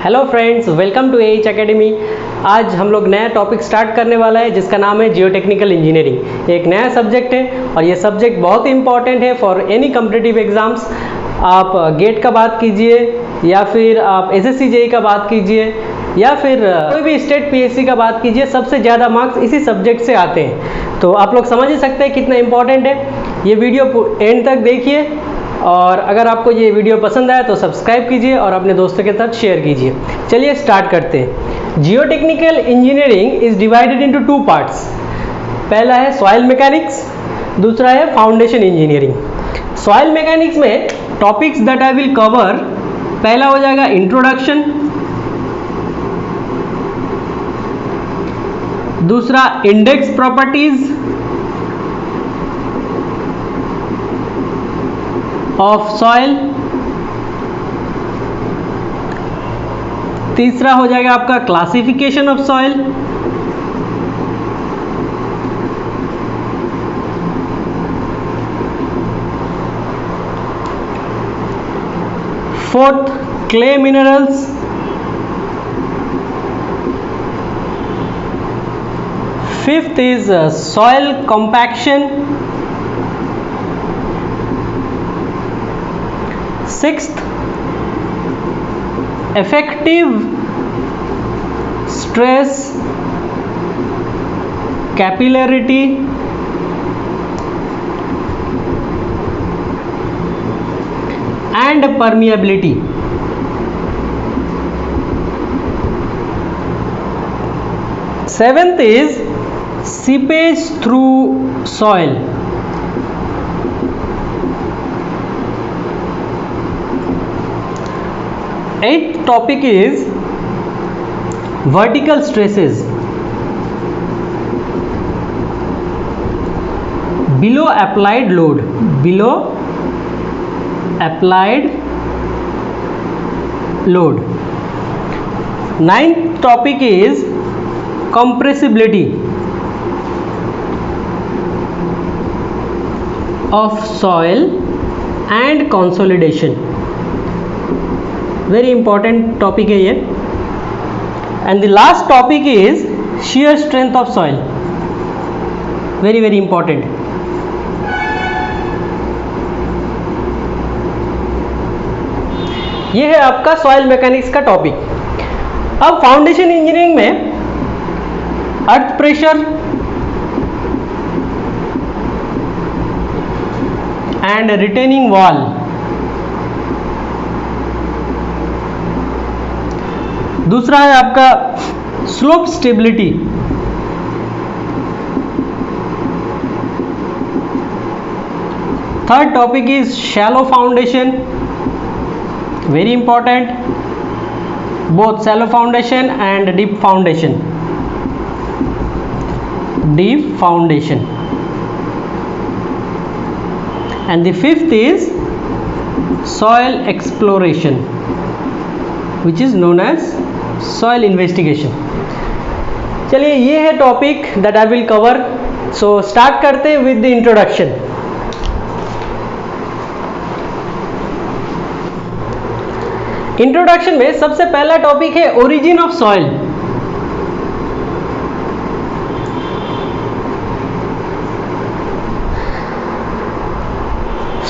Hello friends, welcome to H academy. आज हम लोग नया टॉपिक स्टार्ट करने वाला है जिसका नाम है जियोटेक्निकल इंजीनियरिंग। एक नया सब्जेक्ट है और ये सब्जेक्ट बहुत ही इंपॉर्टेंट है फॉर एनी कम्पिटिटिव एग्ज़ाम्स। आप गेट का बात कीजिए या फिर आप एसएससी जेई का बात कीजिए या फिर कोई भी स्टेट पीएससी का बात कीजिए, सबसे ज़्यादा मार्क्स इसी सब्जेक्ट से आते हैं। तो आप लोग समझ ही सकते हैं कितना इंपॉर्टेंट है। ये वीडियो एंड तक देखिए और अगर आपको ये वीडियो पसंद आया तो सब्सक्राइब कीजिए और अपने दोस्तों के साथ शेयर कीजिए। चलिए स्टार्ट करते हैं। Geotechnical engineering is divided into two parts. पहला है सॉइल मैकेनिक्स, दूसरा है फाउंडेशन इंजीनियरिंग। सॉइल मैकेनिक्स में topics that I will cover, पहला हो जाएगा इंट्रोडक्शन, दूसरा इंडेक्स प्रॉपर्टीज ऑफ सॉइल, तीसरा हो जाएगा आपका classification of soil, fourth clay minerals, fifth is soil compaction, sixth effective stress capillarity, and permeability. Seventh is seepage through soil. Eighth topic is vertical stresses. Below applied load. Below applied load. Ninth topic is compressibility of soil and consolidation. Very important topic है ये। And the last topic is shear strength of soil, very very important. ये है आपका soil mechanics का topic. अब foundation engineering में earth pressure and retaining wall, दूसरा है आपका slope stability, third topic is shallow foundation, very important, both shallow foundation and deep foundation, deep foundation, and the fifth is soil exploration which is known as soil investigation. चलिए ये है topic that I will cover. So start करते हैं with the introduction. Introduction में सबसे पहला topic है origin of soil.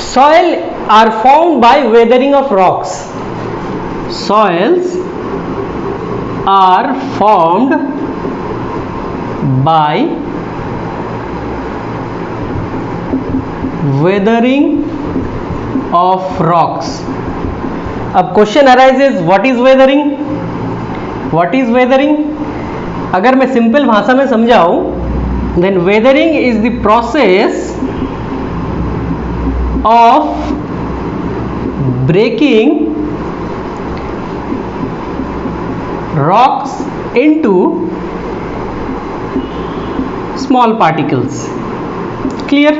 Soil are formed by weathering of rocks. Soils are formed by weathering of rocks. अब question arises, what is weathering? What is weathering? अगर मैं simple भाषा में समझाऊं, then weathering is the process of breaking rocks into small particles. Clear?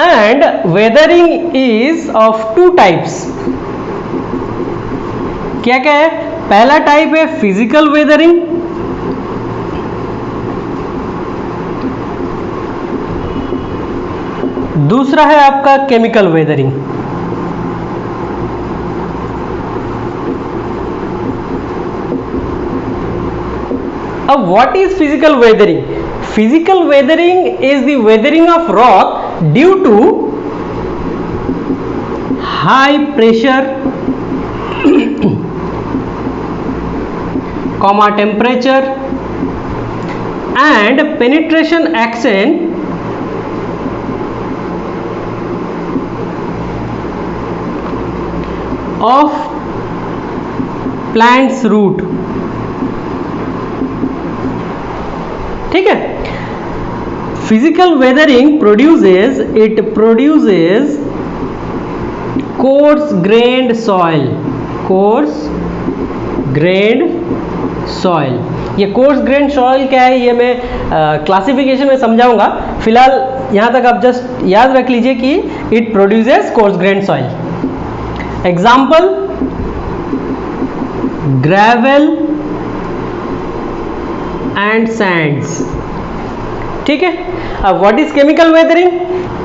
And weathering is of two types. क्या क्या है? पहला टाइप है फिजिकल वेदरिंग, दूसरा है आपका केमिकल वेदरिंग। अब what is physical weathering? Physical weathering is the weathering of rock due to high pressure, comma temperature and penetration action of plant's root. ठीक है, physical weathering produces course grand soil, course grand soil. ये coarse grain soil क्या है, ये मैं classification में समझाऊंगा। फिलहाल यहां तक आप जस्ट याद रख लीजिए कि it produces coarse grain soil. Example gravel and Sands. ठीक है, अब what is chemical weathering?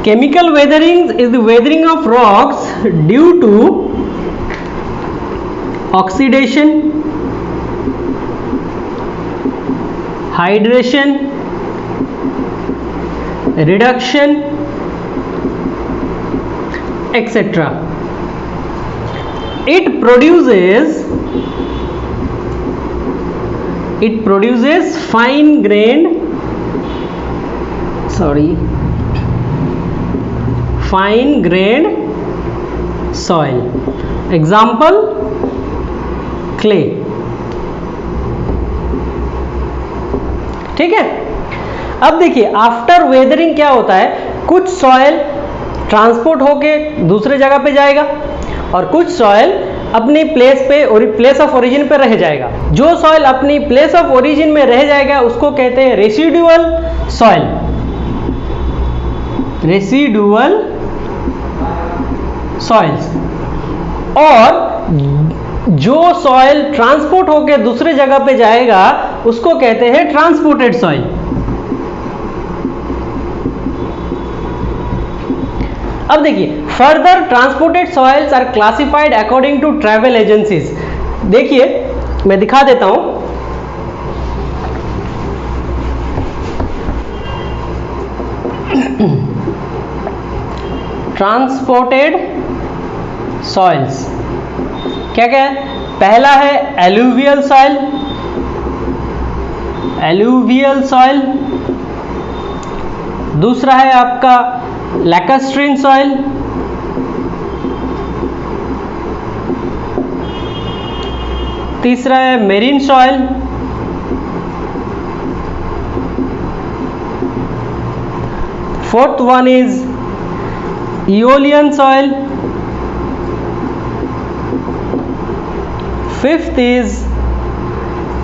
Chemical weathering is the weathering of rocks due to oxidation, hydration, reduction, etc. It produces fine grained soil. Example clay. ठीक है, अब देखिए after weathering क्या होता है, कुछ सॉइल ट्रांसपोर्ट होके दूसरे जगह पे जाएगा और कुछ सॉइल अपनी प्लेस पे और प्लेस ऑफ ओरिजिन पे रह जाएगा। जो सॉइल अपनी प्लेस ऑफ ओरिजिन में रह जाएगा उसको कहते हैं रेसिडुअल सॉइल, रेसिडुअल सॉइल्स। और जो सॉइल ट्रांसपोर्ट होकर दूसरे जगह पे जाएगा उसको कहते हैं ट्रांसपोर्टेड सॉइल। अब देखिए further transported soils are classified according to travel agencies. देखिए मैं दिखा देता हूं, ट्रांसपोर्टेड सॉइल्स क्या क्या है? पहला है एलुवियल सॉइल, एलुवियल सॉइल। दूसरा है आपका लैकस्ट्रीन सॉइल, तीसरा है marine soil, fourth one is eolian soil, fifth is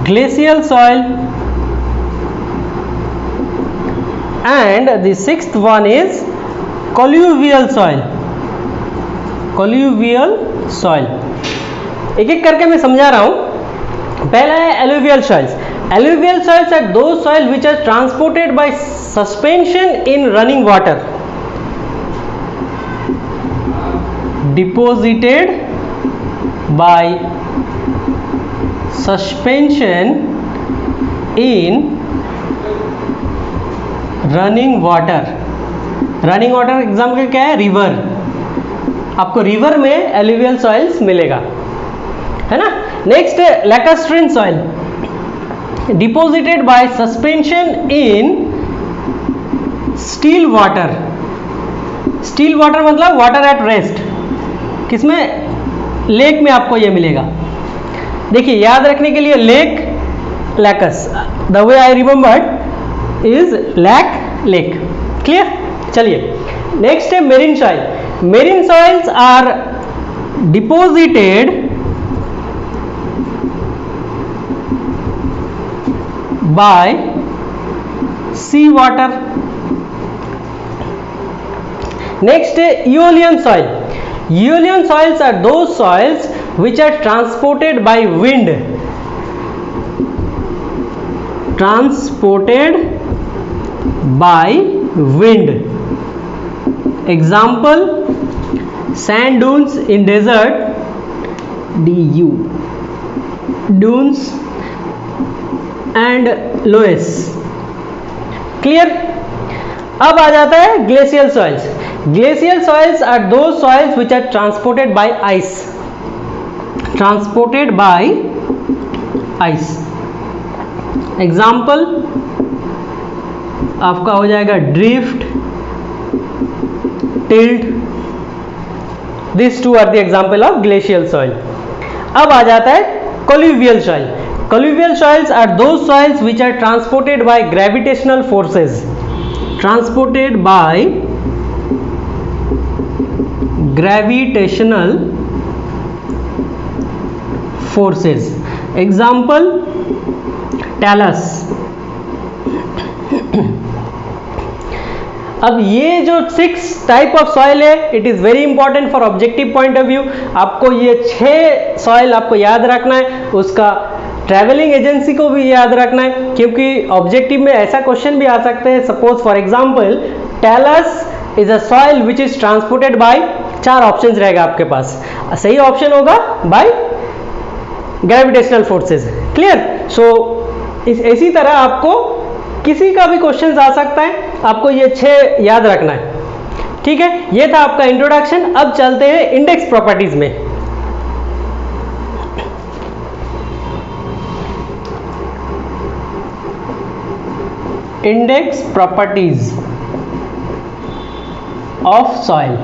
glacial soil, and the sixth one is colluvial soil, colluvial soil। एक एक करके मैं समझा रहा हूं। पहला है alluvial soils। Alluvial soils are those soil which are transported by suspension in running water, deposited by suspension in running water। Running water example क्या है? रिवर। आपको रिवर में एलुवियल सॉइल्स मिलेगा, है ना। नेक्स्ट है lacustrine soil, deposited by suspension in still water. Still water मतलब water at rest. किसमें? लेक में आपको ये मिलेगा। देखिए याद रखने के लिए lake, lacus, the way I remembered is lac, lake. Clear? चलिए नेक्स्ट है marine soil. Marine soils are deposited by sea water. Next है eolian soil। Eolian soils are those soils which are transported by wind, transported by wind। Example sand dunes in desert, DU, dunes and loess. Clear. अब आ जाता है glacial soils. Glacial soils are those soils which are transported by ice, transported by ice. Example आपका हो जाएगा drift, tilt, this two are the example of glacial soil. अब आ जाता है colluvial soil. Colluvial soils are those soils which are transported by gravitational forces, transported by gravitational forces. Example talus. अब ये जो 6 टाइप ऑफ सॉइल है, it is very important for objective point of view. आपको ये 6 soil आपको याद रखना है, उसका ट्रैवलिंग एजेंसी को भी याद रखना है, क्योंकि ऑब्जेक्टिव में ऐसा क्वेश्चन भी आ सकते हैं। Suppose for example talus is a soil which is transported by, 4 options रहेगा आपके पास, सही ऑप्शन होगा बाय ग्रेविटेशनल फोर्सेस। क्लियर। सो इसी तरह आपको किसी का भी क्वेश्चन आ सकता है, आपको ये 6 याद रखना है। ठीक है, ये था आपका इंट्रोडक्शन। अब चलते हैं इंडेक्स प्रॉपर्टीज में। Index properties of soil.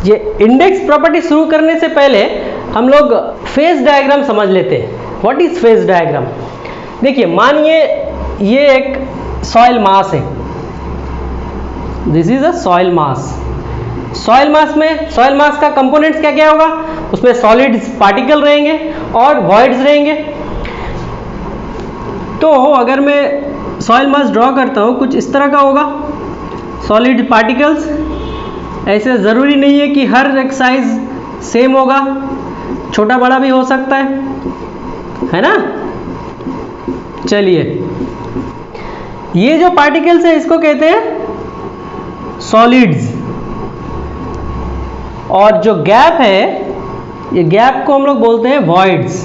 ये इंडेक्स प्रॉपर्टी शुरू करने से पहले हम लोग फेज डायग्राम समझ लेते हैं। What is phase diagram? देखिए, मानिए ये एक सॉइल मास है, this is a soil mass. Soil मास में, सॉइल मास का कंपोनेंट्स क्या क्या होगा? उसमें सॉलिड्स पार्टिकल रहेंगे और वॉइड्स रहेंगे। तो अगर मैं सॉइल मास ड्रॉ करता हूँ, कुछ इस तरह का होगा, सॉलिड पार्टिकल्स। ऐसे ज़रूरी नहीं है कि हर एक साइज सेम होगा, छोटा बड़ा भी हो सकता है ना। चलिए, ये जो पार्टिकल्स है इसको कहते हैं सॉलिड्स, और जो गैप है, ये गैप को हम लोग बोलते हैं voids,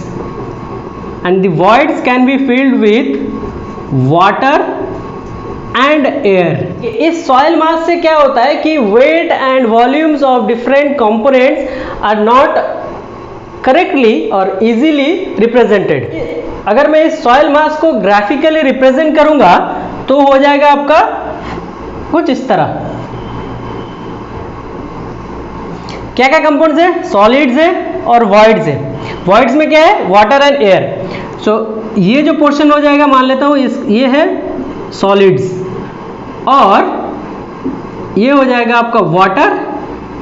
and the voids can be filled with water and air. इस सॉइल मास से क्या होता है कि weight and volumes of different components are not correctly और इजीली रिप्रेजेंटेड। अगर मैं इस सॉइल मास को ग्राफिकली रिप्रेजेंट करूंगा तो हो जाएगा आपका कुछ इस तरह। क्या क्या कंपाउंड्स है? सॉलिड्स है और वॉइड्स है। वॉइड्स में क्या है? Water and air. सो ये जो पोर्शन हो जाएगा, मान लेता हूं ये है सॉलिड्स, और ये हो जाएगा आपका वाटर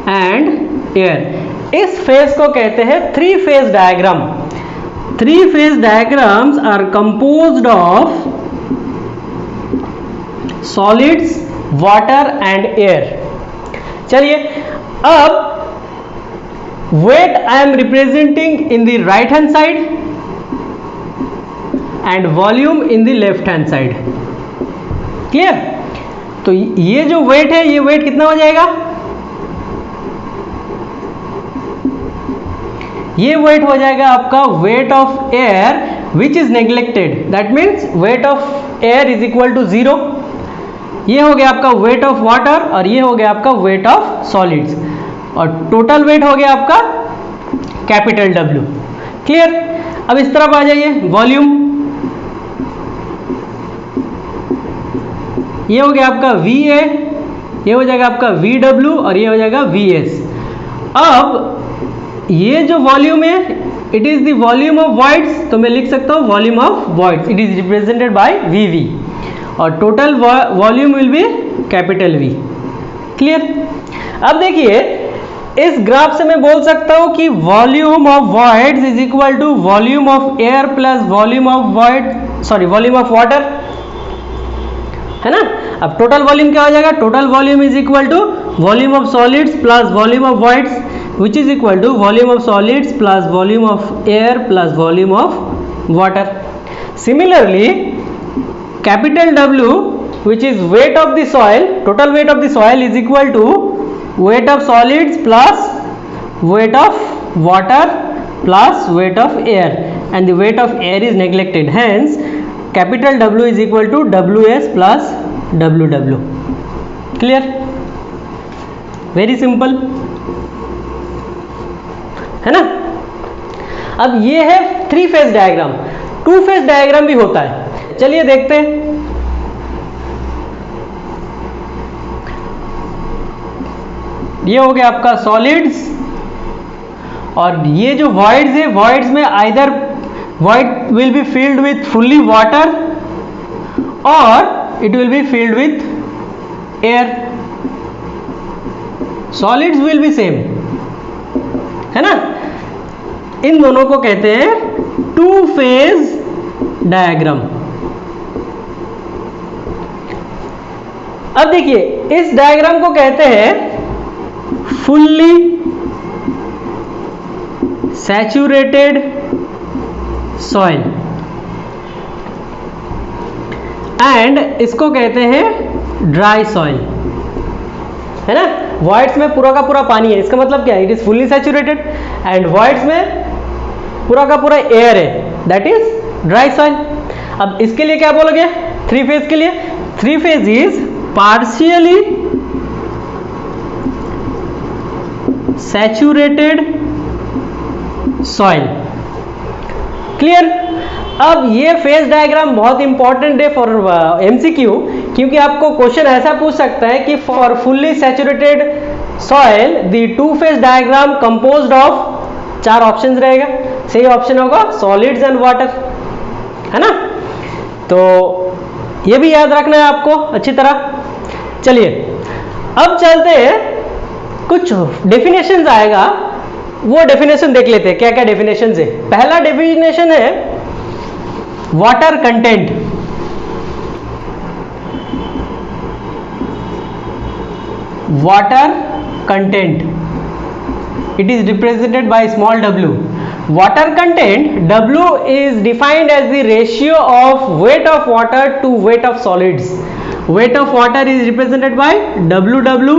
एंड एयर। इस फेज को कहते हैं 3 phase diagram. 3 phase diagrams are composed of solids, water and air. चलिए, अब weight I am representing in the right hand side and volume in the left hand side. Clear? तो ये जो wait है, ये वेट कितना हो जाएगा? ये वेट हो जाएगा आपका weight of air which is neglected, that means weight of air is equal to 0। ये हो गया आपका वेट ऑफ वाटर, और ये हो गया आपका वेट ऑफ सॉलिड्स, और टोटल वेट हो गया आपका कैपिटल W। क्लियर? अब इस तरफ आ जाइए, वॉल्यूम। ये हो गया आपका VA, ये हो जाएगा आपका VW, और ये हो जाएगा VS। अब ये जो वॉल्यूम है, it is the volume of voids, तो मैं लिख सकता हूँ volume of voids, it is represented bye VV, और total volume will be capital V। Clear? अब देखिए, इस ग्राफ से मैं बोल सकता हूं कि volume of voids is equal to volume of air plus volume of volume of water, है ना। अब टोटल वॉल्यूम क्या हो जाएगा? Total volume is equal to volume of solids plus volume of voids, which is equal to volume of solids plus volume of air plus volume of water. Similarly, capital W, which is weight of the soil, total weight of the soil is equal to weight of solids plus weight of water plus weight of air. and the weight of air is neglected. Hence, capital W is equal to WS plus WW. Clear? Very simple है ना. अब ये है 3 phase diagram. 2 phase diagram भी होता है. चलिए देखते हैं. ये हो गया आपका सॉलिड्स, और ये जो वॉइड्स है, वॉइड्स में either void will be filled with fully water or it will be filled with air. Solids will be same है ना. इन दोनों को कहते हैं 2 फेज डायग्राम. अब देखिए, इस डायग्राम को कहते हैं फुल्ली सैचुरेटेड सॉइल, एंड इसको कहते हैं ड्राई सॉइल है ना. वॉइड्स में पूरा का पूरा पानी है, इसका मतलब क्या है, it is fully saturated, and voids में पूरा का पूरा एयर है, दैट इज ड्राई सॉइल. अब इसके लिए क्या बोलोगे 3 फेज के लिए? 3 phase is partially saturated soil. Clear? अब ये फेज डायग्राम बहुत इंपॉर्टेंट है फॉर एमसीक्यू, क्योंकि आपको क्वेश्चन ऐसा पूछ सकता है कि for fully saturated soil the 2 phase diagram composed of 4 option रहेगा. सही ऑप्शन होगा सॉलिड्स एंड वाटर है ना. तो ये भी याद रखना है आपको अच्छी तरह. चलिए अब चलते हैं, कुछ डेफिनेशंस आएगा, वो डेफिनेशन देख लेते हैं क्या क्या डेफिनेशन है. पहला डेफिनेशन है water content. Water content, it is represented by small w. Water content, W is defined as the ratio of weight of water to weight of solids. Weight of water is represented by WW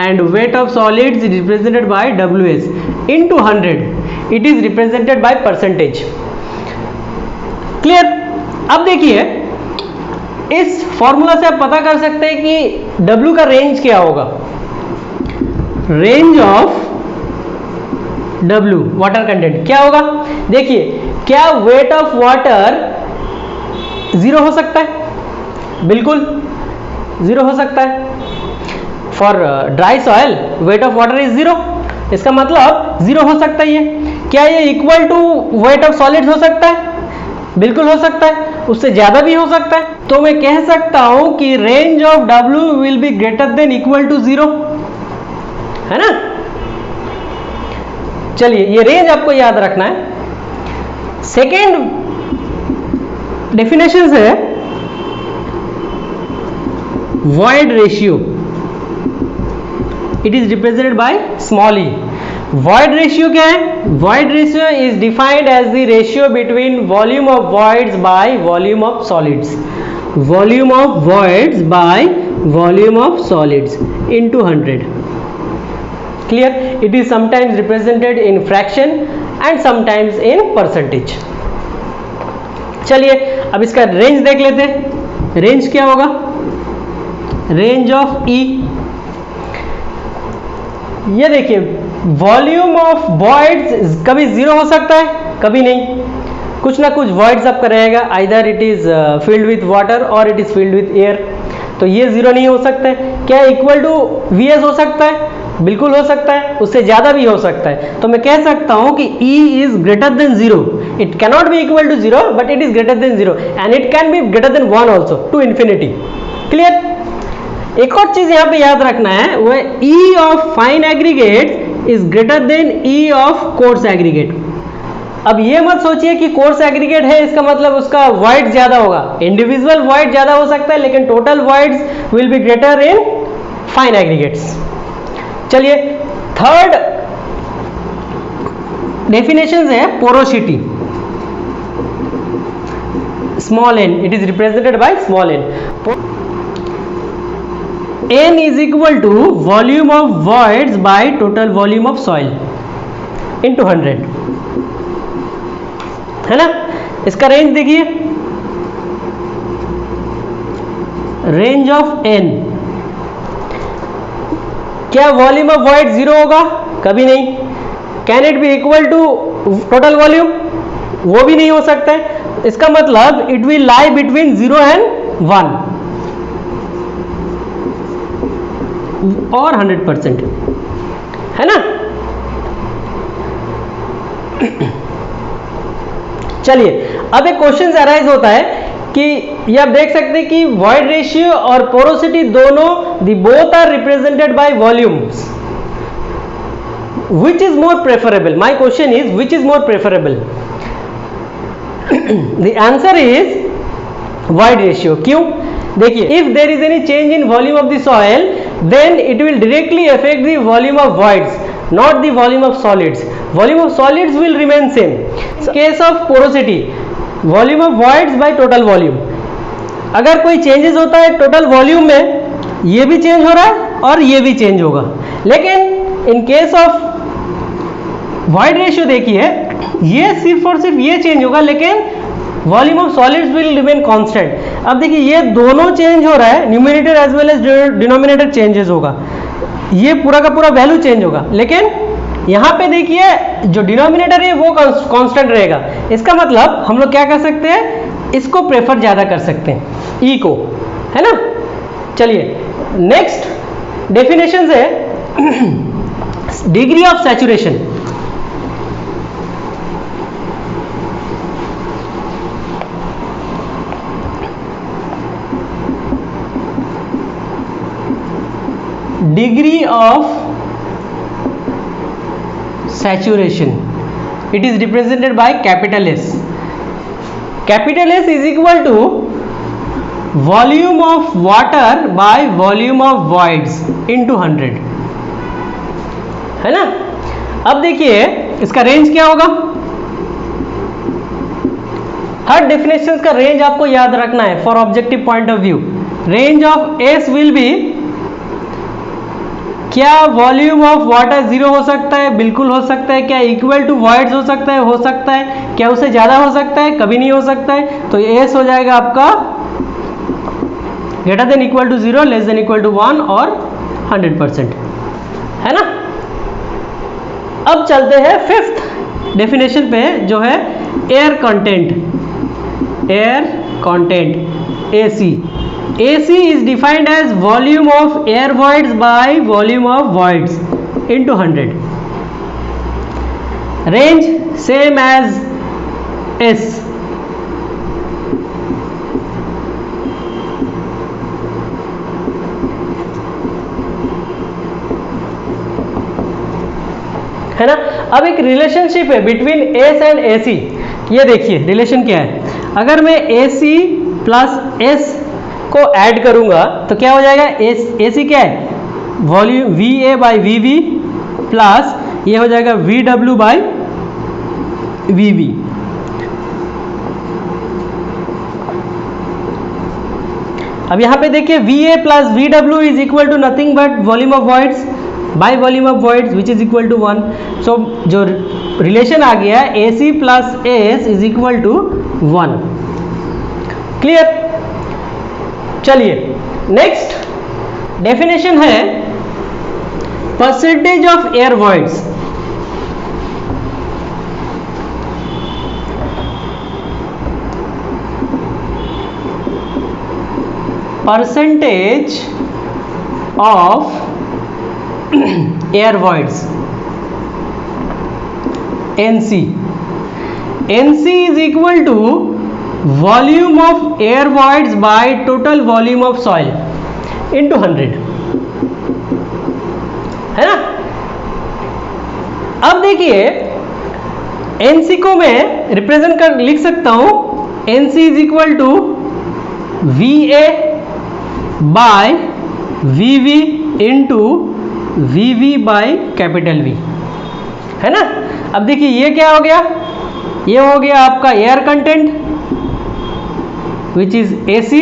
and weight of solids is represented by WS into 100. It is represented by percentage. Clear? अब देखिए, इस formula से आप पता कर सकते हैं कि W का रेंज क्या होगा. Range of W water content क्या होगा. देखिए, क्या वेट ऑफ वाटर 0 हो सकता है? बिल्कुल 0 हो सकता है. For dry soil weight of water is 0. इसका मतलब 0 हो सकता है. ये क्या ये equal to weight of solids हो सकता है? बिल्कुल हो सकता है, उससे ज्यादा भी हो सकता है. तो मैं कह सकता हूं कि range of W will be greater than equal to 0 है ना. चलिए, ये रेंज आपको याद रखना है. सेकेंड डेफिनेशन है void ratio. It is represented by small e. Void ratio क्या है? Void ratio is defined as the ratio between volume of voids by volume of solids. Volume of voids by volume of solids into 100. Clear? It is sometimes represented in fraction and sometimes in percentage. चलिए अब इसका range देख लेते हैं. Range क्या होगा? Range of E. ये देखिए, वॉल्यूम ऑफ वॉइड्स कभी 0 हो सकता है, कभी नहीं. कुछ ना कुछ वॉइड्स आपका रहेगा, either it is filled with water or it is filled with air. तो ये 0 नहीं हो सकता है. क्या इक्वल टू VS हो सकता है? बिल्कुल हो सकता है, उससे ज्यादा भी हो सकता है. तो मैं कह सकता हूं कि E is greater than 0. It cannot be equal to 0 but it is greater than 0 and it can be greater than 1 also to infinity. Clear? एक और चीज यहां पे याद रखना है, वो है E of fine aggregate is greater then E of coarse aggregate. अब ये मत सोचिए कि कोर्स एग्रीगेट है इसका मतलब उसका वॉइड ज्यादा होगा. इंडिविजुअल वॉइड ज्यादा हो सकता है, लेकिन total voids will be greater in fine aggregates. चलिए, थर्ड डेफिनेशन है porosity. Small n, it is represented by small n. n is equal to volume of voids by total volume of soil into 100. है ना। इसका range देखिए, range of n, क्या volume of void 0 होगा? कभी नहीं। Can it be equal to total volume? वो भी नहीं हो सकता है। इसका मतलब it will lie between 0 and 1 और 100%, है ना। चलिए, अब एक क्वेश्चन अराइज होता है कि ये आप देख सकते हैं कि वॉइड रेशियो और पोरोसिटी दोनों दी both are represented by volumes, which is more preferable? My question is, which is more preferable? The answer is void ratio. क्यों? देखिए, if there is any change in volume of the soil, then it will directly affect the volume of voids, not the volume of solids. Volume of solids will remain same. In case of porosity, volume of voids by total volume. अगर कोई changes होता है total volume में, ये भी change हो रहा है और ये भी चेंज होगा, लेकिन in case of void ratio देखिए, ये सिर्फ और सिर्फ ये चेंज होगा, लेकिन volume of solids will remain constant. अब देखिए, ये दोनों चेंज हो रहा है, numerator as well as denominator changes होगा, ये पूरा का पूरा वैल्यू चेंज होगा, लेकिन यहाँ पे देखिए जो डिनोमिनेटर है वो कांस्टेंट रहेगा। इसका मतलब हम लोग क्या कर सकते हैं, इसको प्रेफर ज्यादा कर सकते हैं, ई को, है ना। चलिए, नेक्स्ट डेफिनेशन है degree of saturation. Degree of saturation, it is represented by capital S. Capital S is equal to volume of water by volume of voids into 100, है ना। अब देखिए इसका रेंज क्या होगा, हर डेफिनेशन का रेंज आपको याद रखना है for objective point of view. Range of S will be, क्या वॉल्यूम ऑफ वाटर 0 हो सकता है? बिल्कुल हो सकता है। क्या इक्वल टू वॉइड्स हो सकता है? हो सकता है। क्या उससे ज्यादा हो सकता है? कभी नहीं हो सकता है। तो एस हो जाएगा आपका greater than equal to 0, less than equal to 1 और 100%, है ना। अब चलते हैं फिफ्थ डेफिनेशन पे, जो है air content. Air content AC। AC is defined as volume of air voids by volume of voids into 100. Range same as S. है ना। अब एक रिलेशनशिप है बिटवीन S एंड AC। ये देखिए रिलेशन क्या है, अगर मैं AC प्लस S को ऐड करूंगा तो क्या हो जाएगा, AC क्या है, volume VA by VB plus ये हो जाएगा VW बाई VB। अब यहाँ पे देखिए VA plus VW is equal to nothing but volume of voids by volume of voids which is equal to 1। So जो रिलेशन आ गया AC plus S is equal to 1। Clear. चलिए, next definition है percentage of air voids. Percentage of air voids NC। NC is equal to volume of air voids by total volume of soil into 100, है ना। अब देखिए NC को मैं represent कर लिख सकता हूं, NC is equal to VA by VV into VV by capital V, है ना। अब देखिए ये क्या हो गया, ये हो गया आपका air content which is AC,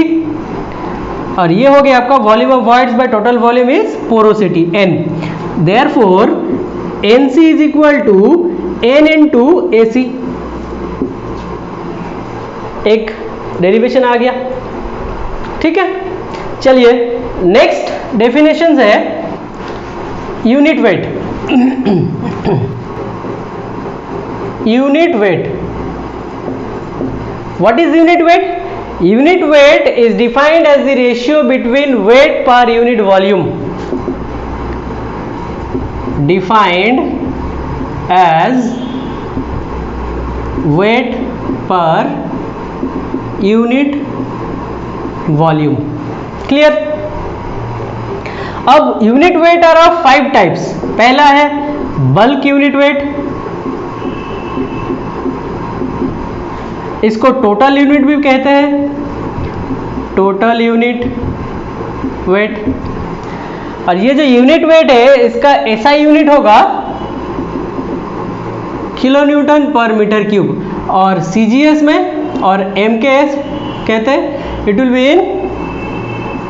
और ये हो गया आपका volume of voids by total volume is porosity N। Therefore NC is equal to N into AC। एक डेरिवेशन आ गया। ठीक है, चलिए नेक्स्ट डेफिनेशन है unit weight. Unit weight, what is unit weight? Unit weight is defined as the ratio between weight per unit volume. Defined as weight per unit volume. Clear? अब unit weight are of 5 types. पहला है bulk unit weight, इसको total unit भी कहते हैं, total unit wait. और ये जो यूनिट वेट है इसका एसआई यूनिट होगा kilo newton per metre cube, और सीजीएस में और एमकेएस कहते हैं it will be in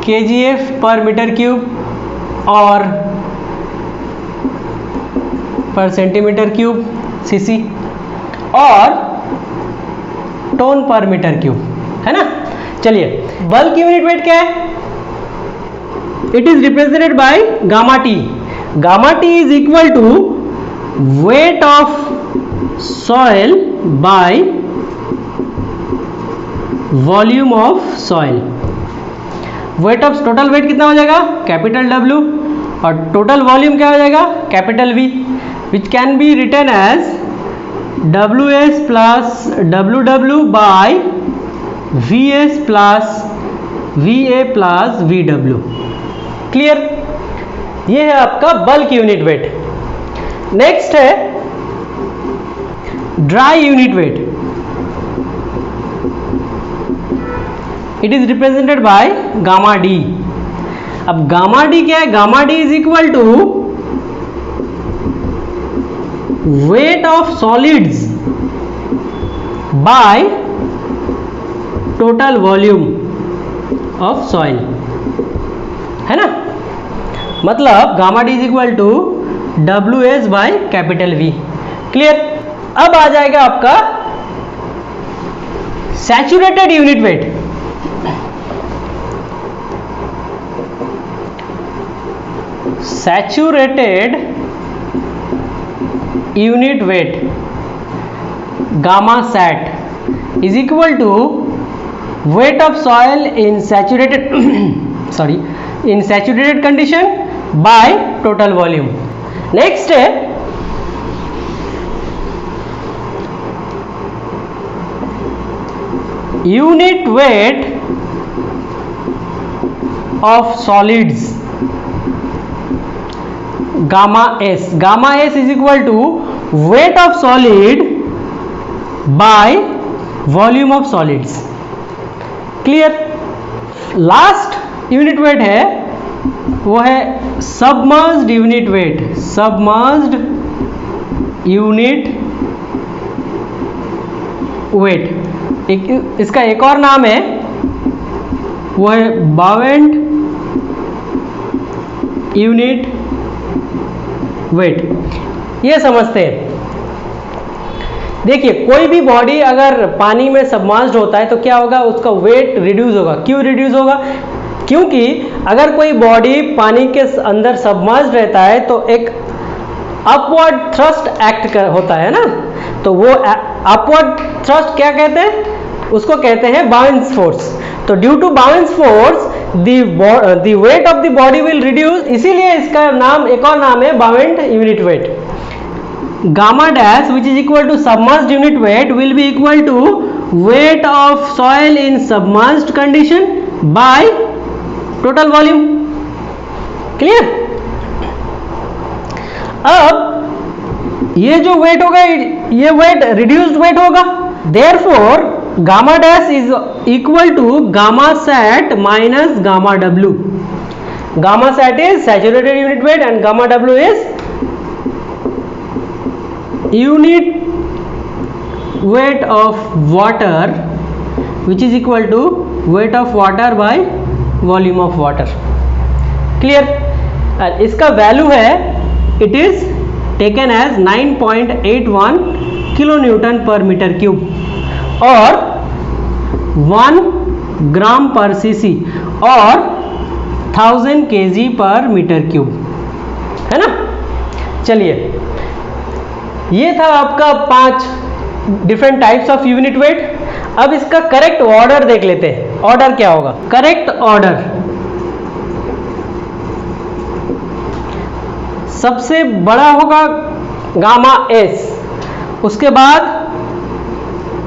KGF per metre cube और पर सेंटीमीटर क्यूब सीसी, और टोन पर मीटर क्यूब, है ना। चलिए बल्क यूनिट वेट क्या है? It is represented by gamma T. Gamma T is equal to weight of soil by volume of soil. Weight of total weight कितना हो जाएगा? Capital W, और total volume क्या हो जाएगा? Capital V, which can be written as WS plus WW by VS plus VA plus VW। Clear? ये है आपका बल्क यूनिट वेट। नेक्स्ट है dry unit weight. It is represented by gamma D. अब gamma D क्या है? Gamma D is equal to weight of solids by total volume of soil, है ना। मतलब gamma D is equal to WS by capital V। Clear? अब आ जाएगा आपका saturated unit weight. Saturated unit weight gamma sat is equal to weight of soil in saturated in saturated condition by total volume. Next है unit weight of solids gamma s. Gamma s is equal to weight of solid by volume of solids. Clear? Last unit weight है वो है submerged unit wait. Submerged unit wait, इसका एक और नाम है वो है बावेंट यूनिट वेट। ये समझते हैं। देखिए कोई भी बॉडी अगर पानी में सबमर्ज्ड होता है तो क्या होगा? उसका वेट रिड्यूस होगा। क्यों रिड्यूस होगा? क्योंकि अगर कोई बॉडी पानी के अंदर सबमर्ज्ड रहता है तो एक अपवर्ड थ्रस्ट एक्ट होता है ना, तो वो अपवर्ड थ्रस्ट क्या कहते हैं? उसको कहते हैं बाउंस फोर्स। तो due to buoyance force the weight of the body will reduce, इसीलिए इसका नाम एक और नाम है bound unit weight. Gamma dash which is equal to submerged unit weight will be equal to weight of soil in submerged condition by total volume। Clear? अब ये जो वेट होगा ये वेट रिड्यूस्ड वेट होगा। Therefore gamma dash is equal to gamma sat minus gamma w. Gamma sat is saturated unit weight and gamma w is unit weight of water, which is equal to weight of water by volume of water. Clear? और इसका value है it is taken as 9.81 kilo newton per metre cube, और 1 ग्राम पर CC और 1000 kg पर metre cube, है ना। चलिए, ये था आपका 5 different types of unit weight. अब इसका करेक्ट ऑर्डर देख लेते हैं। ऑर्डर क्या होगा? करेक्ट ऑर्डर, सबसे बड़ा होगा गामा एस, उसके बाद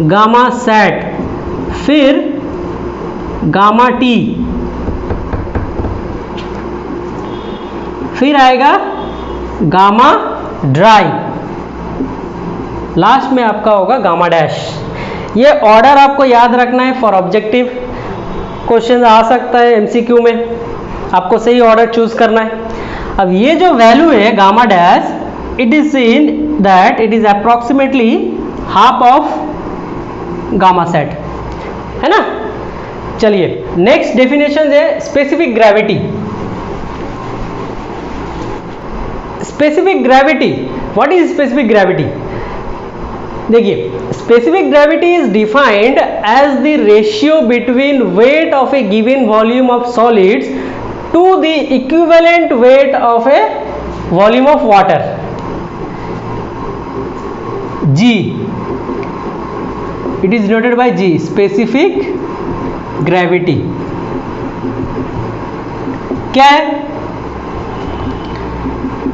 गामा सैट, फिर गामा टी, फिर आएगा गामा ड्राई, लास्ट में आपका होगा गामा डैश। ये ऑर्डर आपको याद रखना है फॉर ऑब्जेक्टिव क्वेश्चन आ सकता है एमसीक्यू में, आपको सही ऑर्डर चूज करना है। अब ये जो वैल्यू है gamma dash, it is seen that it is approximately half of gamma sat, है ना। चलिए, नेक्स्ट डेफिनेशन है specific gravity. Specific gravity, what is specific gravity? देखिए, specific gravity is defined as the ratio between weight of a given volume of solids to the equivalent weight of a volume of water, G. It is denoted by G, specific gravity. क्या है?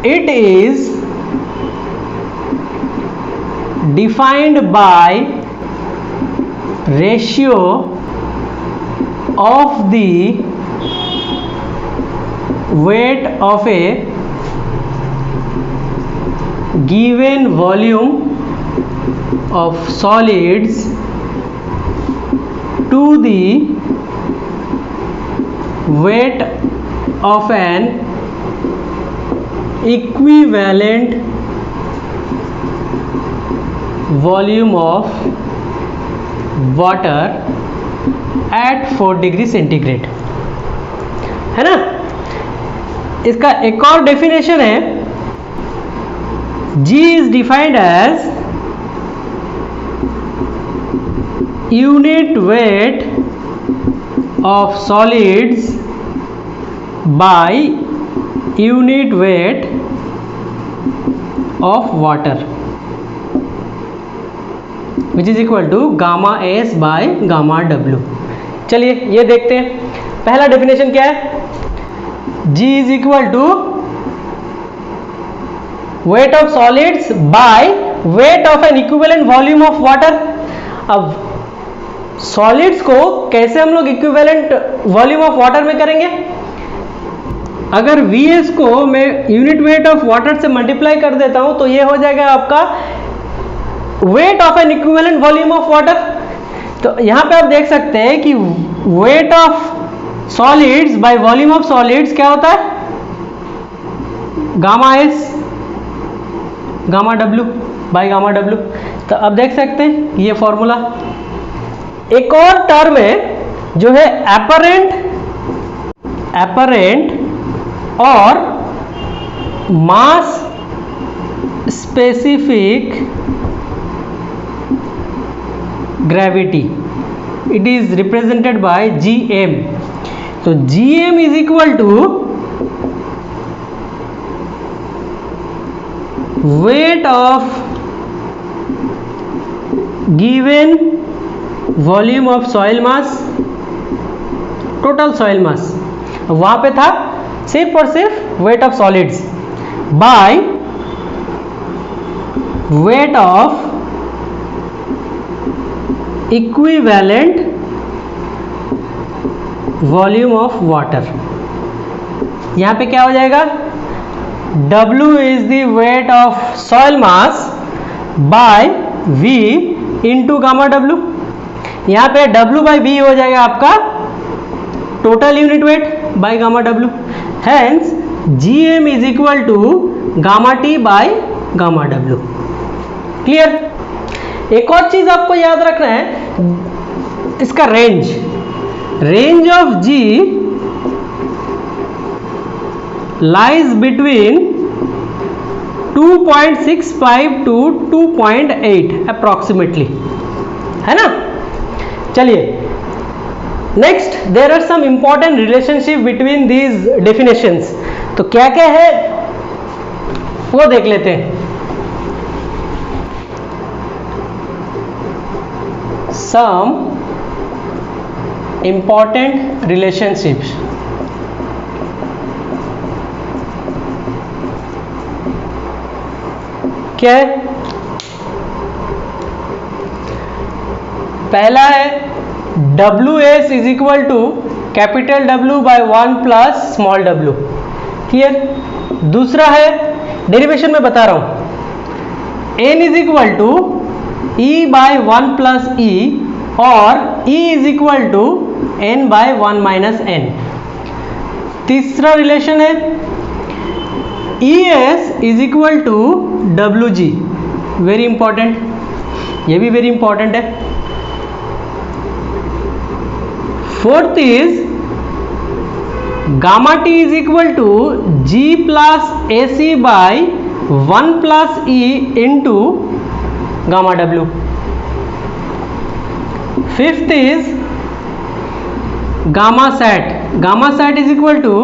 It is defined by ratio of the weight of a given volume of solids to the weight of an equivalent volume of water at 4 degree centigrade, है ना। इसका एक और definition है, G is defined as unit weight of solids by unit weight of water, which is equal to gamma S by gamma W। चलिए ये देखते हैं। पहला डेफिनेशन क्या है? G is equal to weight of solids by weight of an equivalent volume of water। अब solids को कैसे हम लोग इक्विवेलेंट वॉल्यूम ऑफ वाटर में करेंगे? अगर Vs को मैं यूनिट वेट ऑफ वाटर से मल्टीप्लाई कर देता हूं तो ये हो जाएगा आपका weight of N equivalent volume of water. तो यहां पे आप देख सकते हैं कि wait of solids by volume of solids क्या होता है? Gamma s gamma W by gamma W. तो अब देख सकते हैं ये फॉर्मूला। एक और टर्म है जो है एपरेंट और mass specific gravity, it is represented by Gm। तो Gm is equal to weight of given volume of soil mass, total soil mass, वहां पे था सिर्फ और सिर्फ weight of solids by weight of equivalent volume of water। यहां पे क्या हो जाएगा? W is the weight of soil mass by V into gamma W। यहाँ पे W by V हो जाएगा आपका total unit weight by gamma W। Hence Gm is equal to gamma T by gamma W। Clear? एक और चीज आपको याद रखना है, इसका range of G lies between 2.65 to 2.8 approximately, है ना। चलिए next there are some important relationship between these definitions. तो क्या क्या है वो देख लेते हैं। Some important relationships. क्या है? पहला है WS is equal to capital W by 1 plus small w। Clear? दूसरा है, डेरिवेशन में बता रहा हूं, n is equal to E by 1 plus E और E is equal to n by 1 minus n। तीसरा रिलेशन है ES is equal to WG। Very important, ये भी वेरी इंपॉर्टेंट है। Fourth is gamma T is equal to G plus AC by 1 plus E into gamma W। Fifth is gamma sat is equal to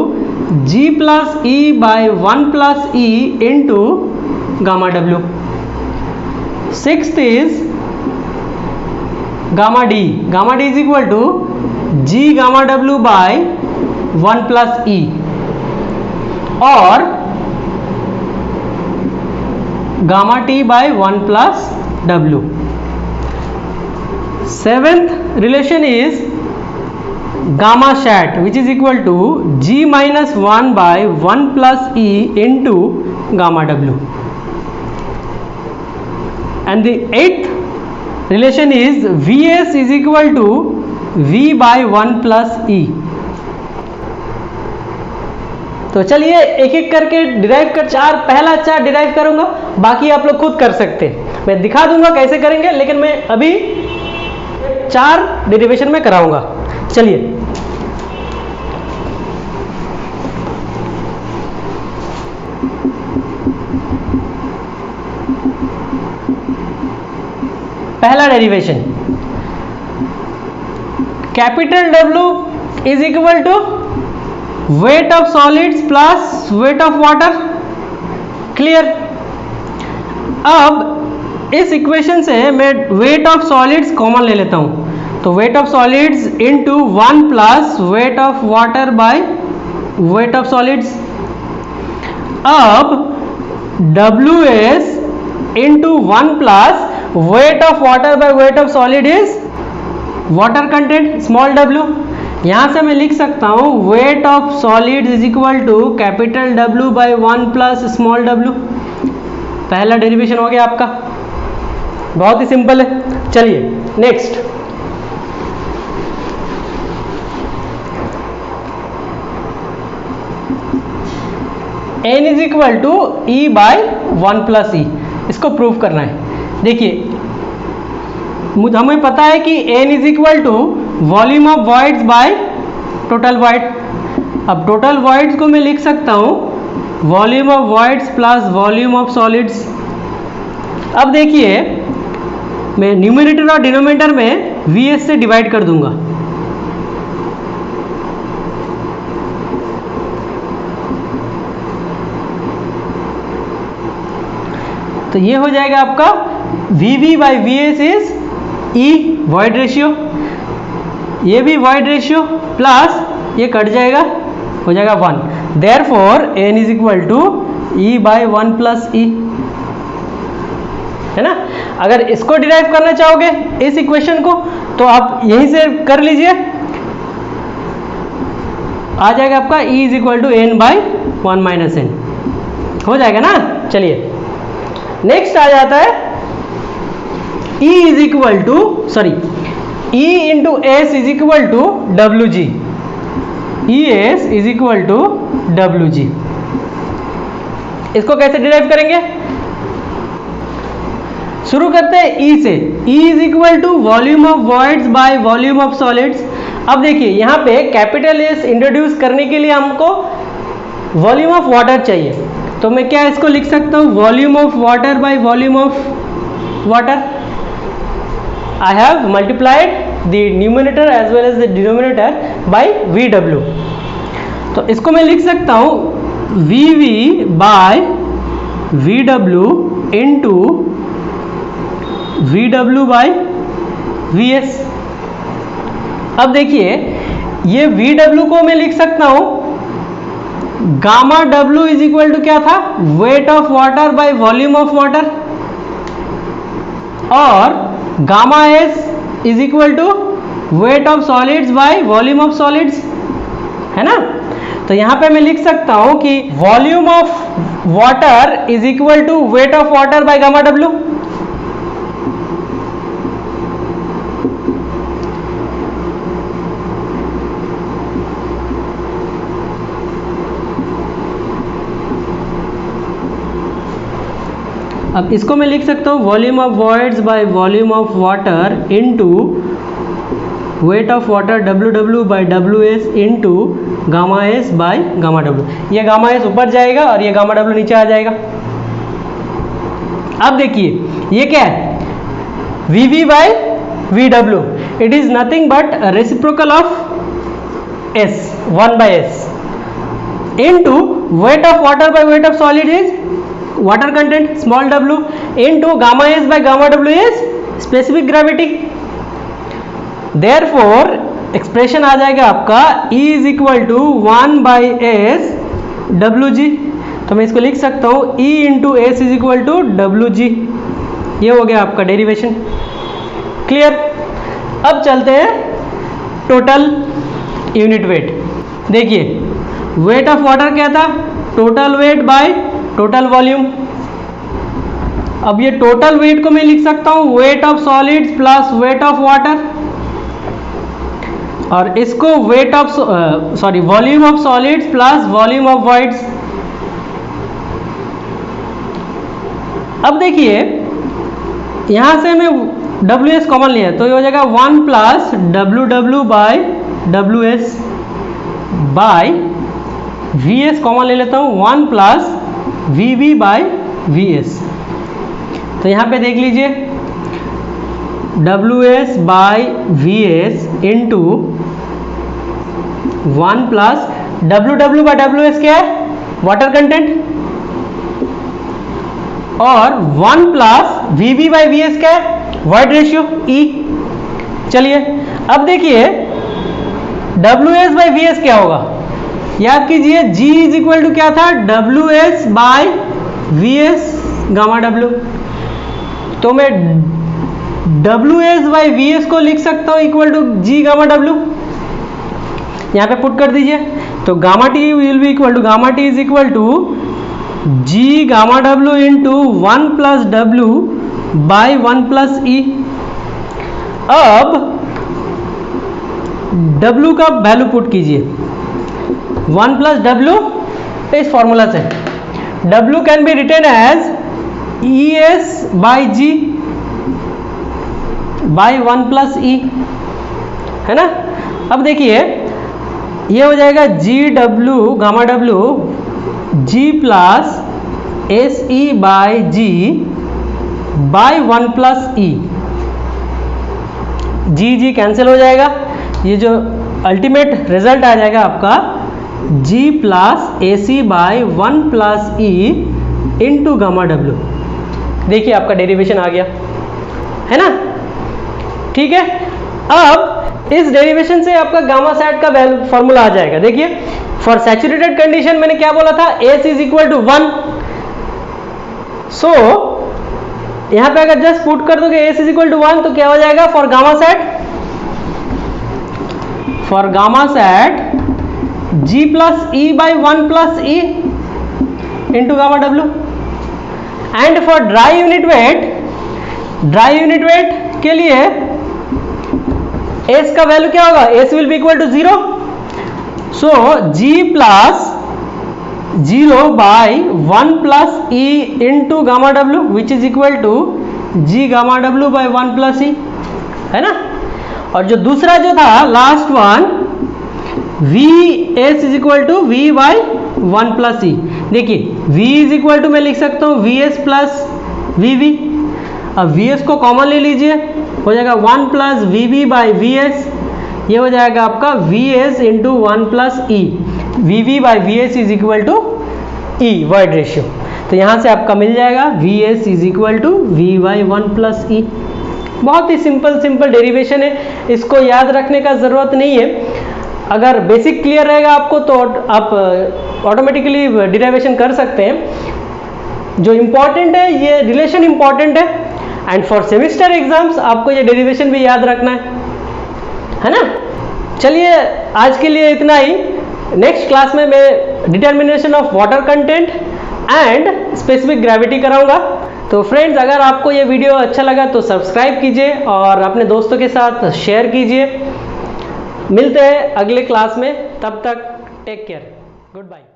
G plus E by 1 plus E into gamma W। Sixth is gamma D is equal to G gamma W by 1 plus E और gamma T by 1 plus W। Seventh relation is gamma शैट which is equal to G minus 1 by 1 plus E into gamma W। And the eighth relation is VS is equal to V by 1 plus E। तो चलिए एक एक करके derive कर, पहला चार derive करूंगा, बाकी आप लोग खुद कर सकते हैं। मैं दिखा दूंगा कैसे करेंगे, लेकिन मैं अभी 4 डेरिवेशन में कराऊंगा। चलिए पहला derivation, capital W is equal to weight of solids plus weight of water. Clear? अब इस इक्वेशन से मैं वेट ऑफ सॉलिड्स कॉमन ले लेता हूं, तो weight of solids into 1 plus weight of water by weight of solids. अब WS into 1 plus weight of water by weight of solid is water content small w। यहां से मैं लिख सकता हूं weight of solid is equal to capital W by 1 plus small w। पहला derivation हो गया आपका, बहुत ही सिंपल है। चलिए next, n is equal to E by 1 plus E। इसको प्रूव करना है। देखिए हमें पता है कि n is equal to volume of voids by total void. अब टोटल वॉइड्स को मैं लिख सकता हूं volume of voids plus volume of solids. अब देखिए मैं न्यूमरेटर और डिनोमिनेटर में VS से डिवाइड कर दूंगा, तो ये हो जाएगा आपका VV by VS is E void ratio, ये भी वॉइड रेशियो प्लस ये कट जाएगा, हो जाएगा 1। Therefore n is equal to E by 1 plus E, है ना। अगर इसको डिराइव करना चाहोगे इस इक्वेशन को, तो आप यहीं से कर लीजिए, आ जाएगा आपका E is equal to n by 1 minus n, हो जाएगा ना। चलिए नेक्स्ट आ जाता है E is equal to E into S is equal to WG। ES is equal to WG। इसको कैसे डिराइव करेंगे? शुरू करते हैं E से। E is equal to volume of voids by volume of solids. अब देखिए यहाँ पे कैपिटल S इंट्रोड्यूस करने के लिए हमको वॉल्यूम ऑफ वाटर चाहिए, तो मैं क्या इसको लिख सकता हूँ volume of water by volume of water. I have multiplied the numerator as well as the denominator by VW। तो इसको मैं लिख सकता हूँ VV by VW into VW by VS। अब देखिए ये VW को मैं लिख सकता हूं gamma W is equal to क्या था, weight of water by volume of water, और gamma S is equal to weight of solids by volume of solids, है ना। तो यहां पे मैं लिख सकता हूं कि volume of water is equal to weight of water by gamma W। अब इसको मैं लिख सकता हूँ volume of voids by volume of water into weight of water WW by WS into gamma S by gamma W। ये gamma S ऊपर जाएगा और ये गामा W नीचे आ जाएगा। अब देखिए ये क्या है, VV by VW, it is nothing but reciprocal of S, 1 by S into weight of water by weight of solid is water content small w into gamma S by gamma W is specific gravity। therefore expression आ जाएगा आपका E is equal to 1 by S WG। तो मैं इसको लिख सकता हूँ E into S is equal to WG। ये हो गया आपका डेरिवेशन, क्लियर। अब चलते हैं टोटल यूनिट वेट। देखिए वेट ऑफ वाटर क्या था, total weight by total volume. अब ये टोटल वेट को मैं लिख सकता हूं weight of solids plus weight of water, और इसको weight of volume of solids plus volume of voids. अब देखिए यहां से मैं WS कॉमन लिया तो ये हो जाएगा 1 plus WW by WS by VS common ले लेता हूं 1 प्लस VV बाय VS। तो यहाँ पे देख लीजिए WS by VS into 1 plus WW by WS क्या है, वाटर कंटेंट, और 1 प्लस VV बाय VS क्या है, वॉइड रेशियो E। चलिए अब देखिए WS बाय VS क्या होगा, याद कीजिए G इज इक्वल टू क्या था, WS by VS gamma W। तो मैं WS बाय VS को लिख सकता हूं equal to G gamma W। यहां पे पुट कर दीजिए तो gamma T will be equal to gamma T is equal to G gamma W into 1 plus W by 1 plus E। अब W का वैल्यू पुट कीजिए 1 प्लस W इस formula से, W can be written as ES by G by 1 plus E, है ना। अब देखिए ये हो जाएगा GW gamma W G plus SE by G by 1 plus E। G cancel हो जाएगा, ये जो अल्टीमेट रिजल्ट आ जाएगा आपका G plus AC by 1 plus E into gamma W। देखिए आपका डेरिवेशन आ गया, है ना, ठीक है। अब इस डेरिवेशन से आपका गामा सेट का फॉर्मूला आ जाएगा। देखिए फॉर सैचुरेटेड कंडीशन मैंने क्या बोला था, S इज इक्वल टू 1। सो यहां पे अगर जस्ट पुट कर दोगे S इज इक्वल टू 1 तो क्या हो जाएगा, for gamma sat G plus E by 1 plus E into gamma W। And for dry unit weight के लिए S का वैल्यू क्या होगा, S will be equal to 0। So G plus 0 by 1 plus E into gamma W which is equal to G gamma W by 1 plus E, है ना। और जो दूसरा जो था last one VS is equal to V by 1 plus E। देखिए V is equal to मैं लिख सकता हूँ VS प्लस VV। अब Vs को कॉमन ले लीजिए, हो जाएगा 1 प्लस VB बाई Vs, ये हो जाएगा आपका Vs into 1 plus E, VB by Vs is equal to E void ratio. तो यहाँ से आपका मिल जाएगा Vs is equal to V by 1 plus E। बहुत ही सिंपल डेरिवेशन है, इसको याद रखने का ज़रूरत नहीं है। अगर बेसिक क्लियर रहेगा आपको तो आप ऑटोमेटिकली डिराइवेशन कर सकते हैं। जो इम्पॉर्टेंट है ये रिलेशन इम्पॉर्टेंट है, एंड फॉर सेमिस्टर एग्जाम्स आपको ये डेरिवेशन भी याद रखना है ना। चलिए आज के लिए इतना ही। नेक्स्ट क्लास में मैं determination of water content and specific gravity कराऊंगा। तो फ्रेंड्स, अगर आपको ये वीडियो अच्छा लगा तो सब्सक्राइब कीजिए और अपने दोस्तों के साथ शेयर कीजिए। मिलते हैं अगले क्लास में, तब तक टेक केयर, गुड बाय।